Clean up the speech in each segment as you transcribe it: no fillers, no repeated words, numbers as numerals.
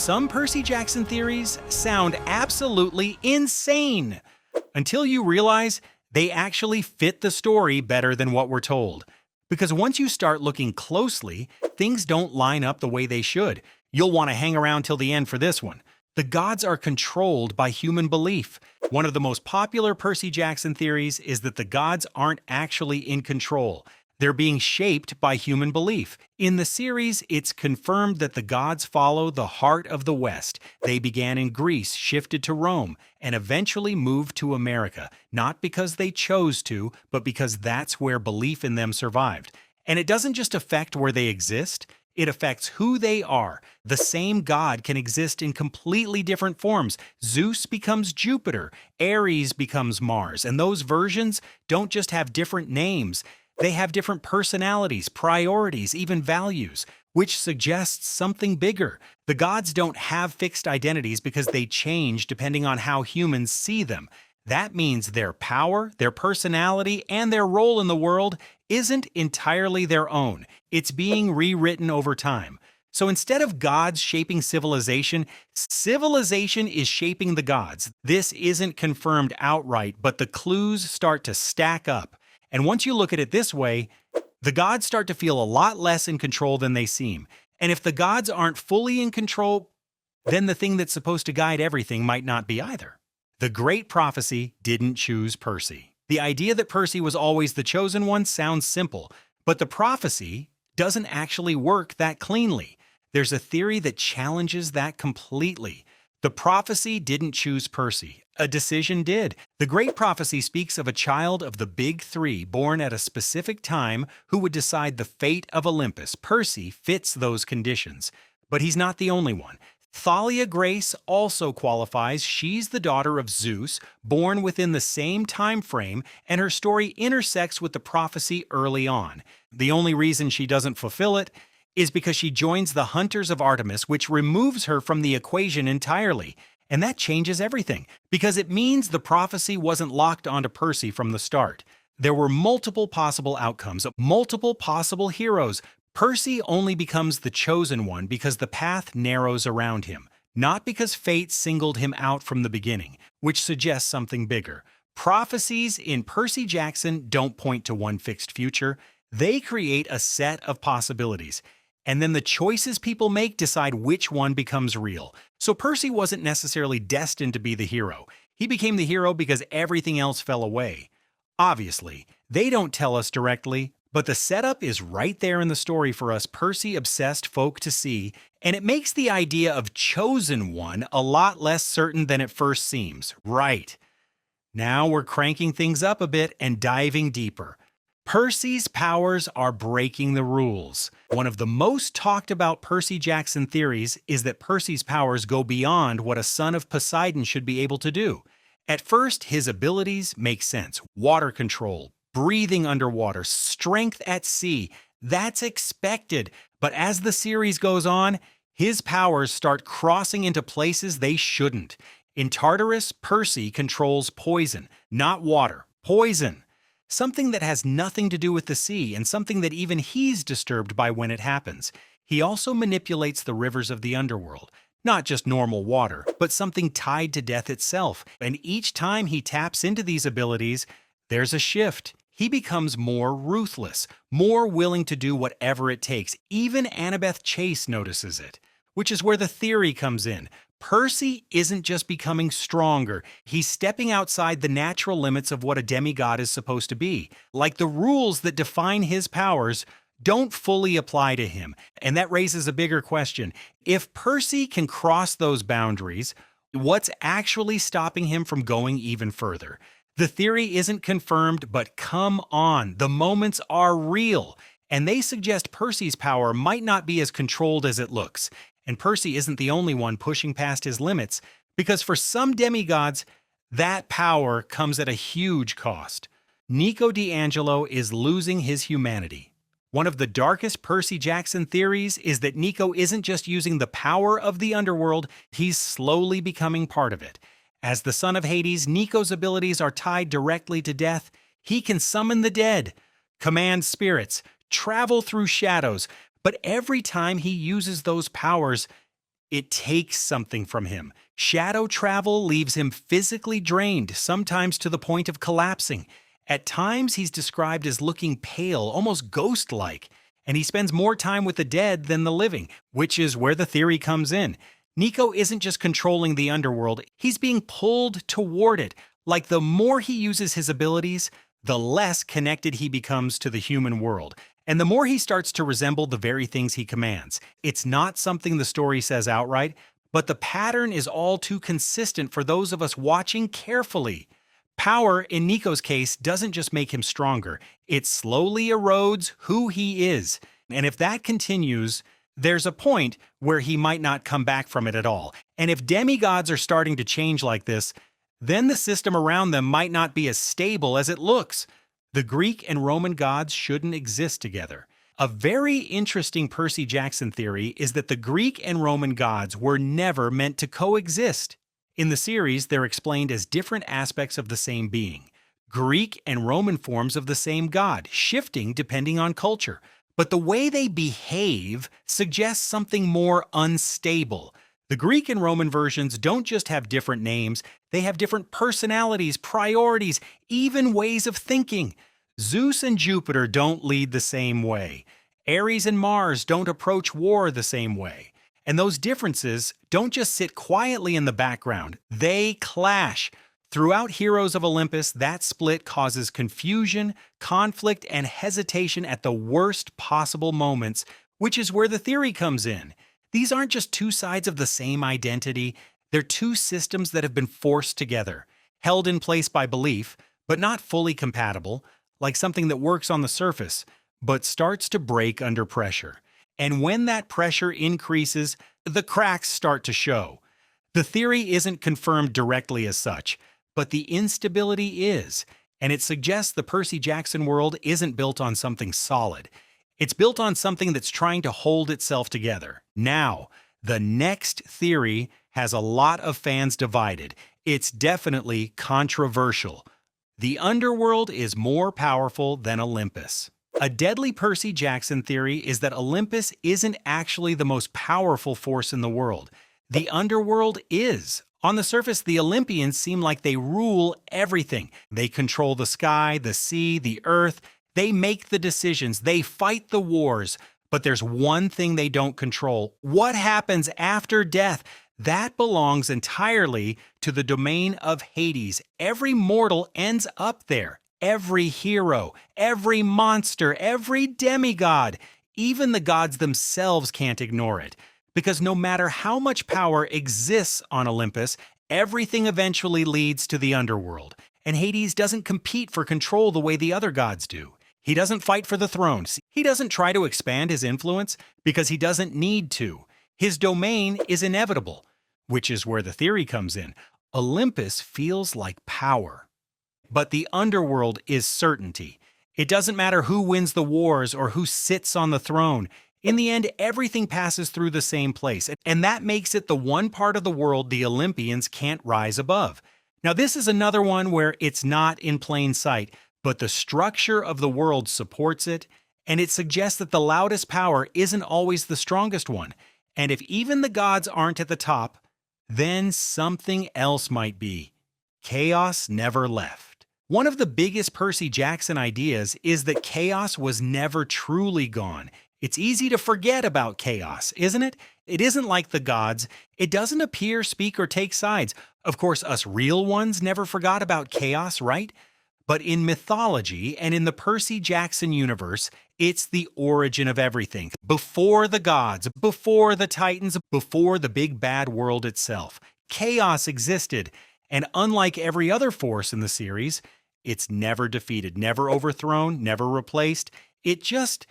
Some Percy Jackson theories sound absolutely insane until you realize they actually fit the story better than what we're told. Because once you start looking closely, things don't line up the way they should. You'll want to hang around till the end for this one. The gods are controlled by human belief. One of the most popular Percy Jackson theories is that the gods aren't actually in control. They're being shaped by human belief. In the series, it's confirmed that the gods follow the heart of the West. They began in Greece, shifted to Rome, and eventually moved to America, not because they chose to, but because that's where belief in them survived. And it doesn't just affect where they exist, it affects who they are. The same god can exist in completely different forms. Zeus becomes Jupiter, Ares becomes Mars, and those versions don't just have different names. They have different personalities, priorities, even values, which suggests something bigger. The gods don't have fixed identities because they change depending on how humans see them. That means their power, their personality, and their role in the world isn't entirely their own. It's being rewritten over time. So instead of gods shaping civilization, civilization is shaping the gods. This isn't confirmed outright, but the clues start to stack up. And once you look at it this way, the gods start to feel a lot less in control than they seem. And if the gods aren't fully in control, then the thing that's supposed to guide everything might not be either. The Great Prophecy didn't choose Percy. The idea that Percy was always the chosen one sounds simple, but the prophecy doesn't actually work that cleanly. There's a theory that challenges that completely. The prophecy didn't choose Percy. A decision did. The Great Prophecy speaks of a child of the Big Three born at a specific time who would decide the fate of Olympus. Percy fits those conditions, but he's not the only one. Thalia Grace also qualifies. She's the daughter of Zeus, born within the same time frame, and her story intersects with the prophecy early on. The only reason she doesn't fulfill it is because she joins the Hunters of Artemis, which removes her from the equation entirely. And that changes everything, because it means the prophecy wasn't locked onto Percy from the start. There were multiple possible outcomes, multiple possible heroes. Percy only becomes the chosen one because the path narrows around him, not because fate singled him out from the beginning, which suggests something bigger. Prophecies in Percy Jackson don't point to one fixed future. They create a set of possibilities. And then the choices people make decide which one becomes real. So Percy wasn't necessarily destined to be the hero. He became the hero because everything else fell away. Obviously, they don't tell us directly, but the setup is right there in the story for us Percy-obsessed folk to see, and it makes the idea of chosen one a lot less certain than it first seems. Right. Now we're cranking things up a bit and diving deeper. Percy's powers are breaking the rules. One of the most talked about Percy Jackson theories is that Percy's powers go beyond what a son of Poseidon should be able to do. At first, his abilities make sense. Water control, breathing underwater, strength at sea. That's expected. But as the series goes on, his powers start crossing into places they shouldn't. In Tartarus, Percy controls poison, not water. Poison. Something that has nothing to do with the sea, and something that even he's disturbed by when it happens. He also manipulates the rivers of the underworld. Not just normal water, but something tied to death itself. And each time he taps into these abilities, there's a shift. He becomes more ruthless, more willing to do whatever it takes. Even Annabeth Chase notices it, which is where the theory comes in. Percy isn't just becoming stronger, he's stepping outside the natural limits of what a demigod is supposed to be. Like the rules that define his powers don't fully apply to him, and that raises a bigger question. If Percy can cross those boundaries, what's actually stopping him from going even further? The theory isn't confirmed, but come on, the moments are real, and they suggest Percy's power might not be as controlled as it looks. And Percy isn't the only one pushing past his limits, because for some demigods, that power comes at a huge cost. Nico di Angelo is losing his humanity. One of the darkest Percy Jackson theories is that Nico isn't just using the power of the underworld, he's slowly becoming part of it. As the son of Hades, Nico's abilities are tied directly to death. He can summon the dead, command spirits, travel through shadows, but every time he uses those powers, It takes something from him. Shadow travel leaves him physically drained, sometimes to the point of collapsing. At times, he's described as looking pale, almost ghost-like, and he spends more time with the dead than the living, which is where the theory comes in. Nico isn't just controlling the underworld, he's being pulled toward it. Like the more he uses his abilities, the less connected he becomes to the human world, and the more he starts to resemble the very things he commands. It's not something the story says outright, but the pattern is all too consistent for those of us watching carefully. Power, in Nico's case, doesn't just make him stronger, it slowly erodes who he is. And if that continues, there's a point where he might not come back from it at all. And if demigods are starting to change like this, then the system around them might not be as stable as it looks. The Greek and Roman gods shouldn't exist together. A very interesting Percy Jackson theory is that the Greek and Roman gods were never meant to coexist. In the series, they're explained as different aspects of the same being. Greek and Roman forms of the same god, shifting depending on culture. But the way they behave suggests something more unstable. The Greek and Roman versions don't just have different names, they have different personalities, priorities, even ways of thinking. Zeus and Jupiter don't lead the same way. Ares and Mars don't approach war the same way. And those differences don't just sit quietly in the background, they clash. Throughout Heroes of Olympus, that split causes confusion, conflict, and hesitation at the worst possible moments, which is where the theory comes in. These aren't just two sides of the same identity, they're two systems that have been forced together, held in place by belief, but not fully compatible, like something that works on the surface, but starts to break under pressure. And when that pressure increases, the cracks start to show. The theory isn't confirmed directly as such, but the instability is, and it suggests the Percy Jackson world isn't built on something solid. It's built on something that's trying to hold itself together. Now, the next theory has a lot of fans divided. It's definitely controversial. The Underworld is more powerful than Olympus. A deadly Percy Jackson theory is that Olympus isn't actually the most powerful force in the world. The Underworld is. On the surface, the Olympians seem like they rule everything. They control the sky, the sea, the earth. They make the decisions, they fight the wars, but there's one thing they don't control. What happens after death? That belongs entirely to the domain of Hades. Every mortal ends up there. Every hero, every monster, every demigod. Even the gods themselves can't ignore it. Because no matter how much power exists on Olympus, everything eventually leads to the underworld. And Hades doesn't compete for control the way the other gods do. He doesn't fight for the thrones. He doesn't try to expand his influence because he doesn't need to. His domain is inevitable, which is where the theory comes in. Olympus feels like power. But the underworld is certainty. It doesn't matter who wins the wars or who sits on the throne. In the end, everything passes through the same place, and that makes it the one part of the world the Olympians can't rise above. Now, this is another one where it's not in plain sight, but the structure of the world supports it, and it suggests that the loudest power isn't always the strongest one. And if even the gods aren't at the top, then something else might be. Chaos never left. One of the biggest Percy Jackson ideas is that chaos was never truly gone. It's easy to forget about chaos, isn't it? It isn't like the gods. It doesn't appear, speak, or take sides. Of course, us real ones never forgot about chaos, right? But in mythology and in the Percy Jackson universe, it's the origin of everything. Before the gods, before the titans, before the big bad world itself, chaos existed. And unlike every other force in the series, it's never defeated, never overthrown, never replaced. It just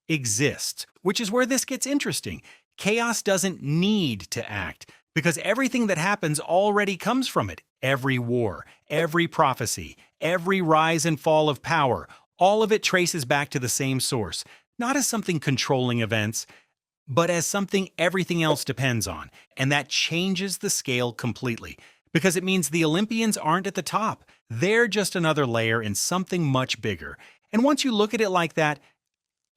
exists, which is where this gets interesting. Chaos doesn't need to act, because everything that happens already comes from it. Every war, every prophecy, every rise and fall of power, all of it traces back to the same source, not as something controlling events, but as something everything else depends on. And that changes the scale completely, because it means the Olympians aren't at the top. They're just another layer in something much bigger. And once you look at it like that,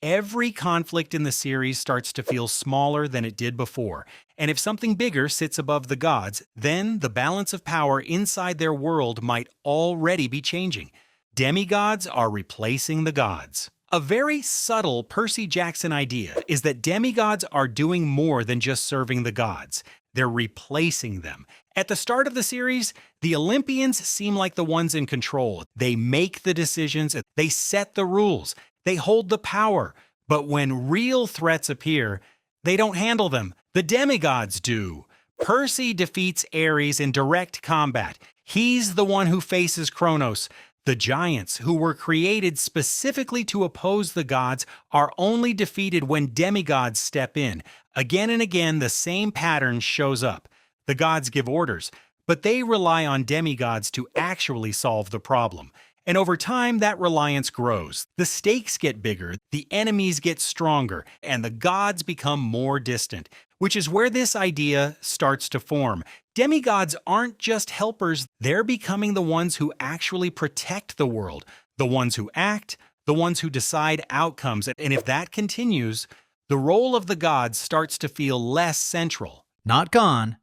Every conflict in the series starts to feel smaller than it did before, and if something bigger sits above the gods, then the balance of power inside their world might already be changing. Demigods are replacing the gods. A very subtle Percy Jackson idea is that demigods are doing more than just serving the gods. They're replacing them. At the start of the series, the Olympians seem like the ones in control. They make the decisions, they set the rules, they hold the power. But when real threats appear, they don't handle them. The demigods do. Percy defeats Ares in direct combat. He's the one who faces Kronos. The giants, who were created specifically to oppose the gods, are only defeated when demigods step in. Again and again, the same pattern shows up. The gods give orders, but they rely on demigods to actually solve the problem. And over time, that reliance grows. The stakes get bigger, the enemies get stronger, and the gods become more distant, which is where this idea starts to form. Demigods aren't just helpers, they're becoming the ones who actually protect the world, the ones who act, the ones who decide outcomes. And if that continues, the role of the gods starts to feel less central. Not gone,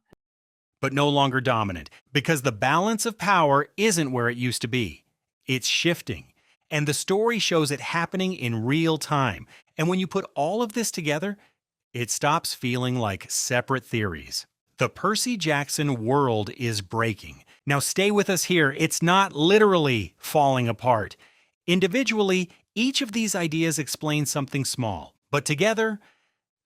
but no longer dominant, because the balance of power isn't where it used to be. It's shifting, and the story shows it happening in real time. And when you put all of this together, it stops feeling like separate theories. The Percy Jackson world is breaking. Now stay with us here, it's not literally falling apart. Individually, each of these ideas explains something small, but together,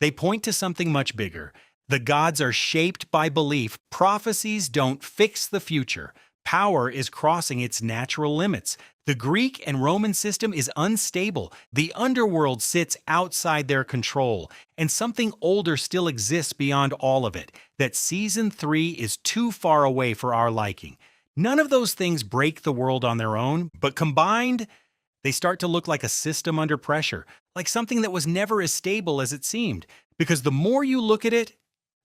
they point to something much bigger. The gods are shaped by belief. Prophecies don't fix the future. Power is crossing its natural limits. The Greek and Roman system is unstable. The underworld sits outside their control. And something older still exists beyond all of it. That Season 3 is too far away for our liking. None of those things break the world on their own, but combined, they start to look like a system under pressure. Like something that was never as stable as it seemed. Because the more you look at it,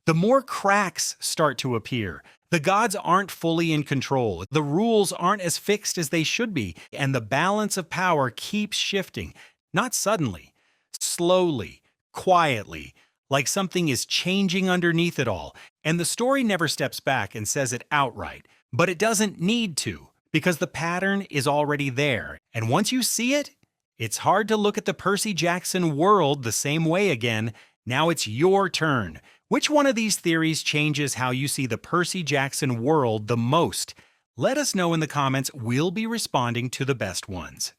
the more cracks start to appear. The gods aren't fully in control, the rules aren't as fixed as they should be, and the balance of power keeps shifting. Not suddenly, slowly, quietly, like something is changing underneath it all. And the story never steps back and says it outright, but it doesn't need to, because the pattern is already there. And once you see it, it's hard to look at the Percy Jackson world the same way again. Now it's your turn. Which one of these theories changes how you see the Percy Jackson world the most? Let us know in the comments. We'll be responding to the best ones.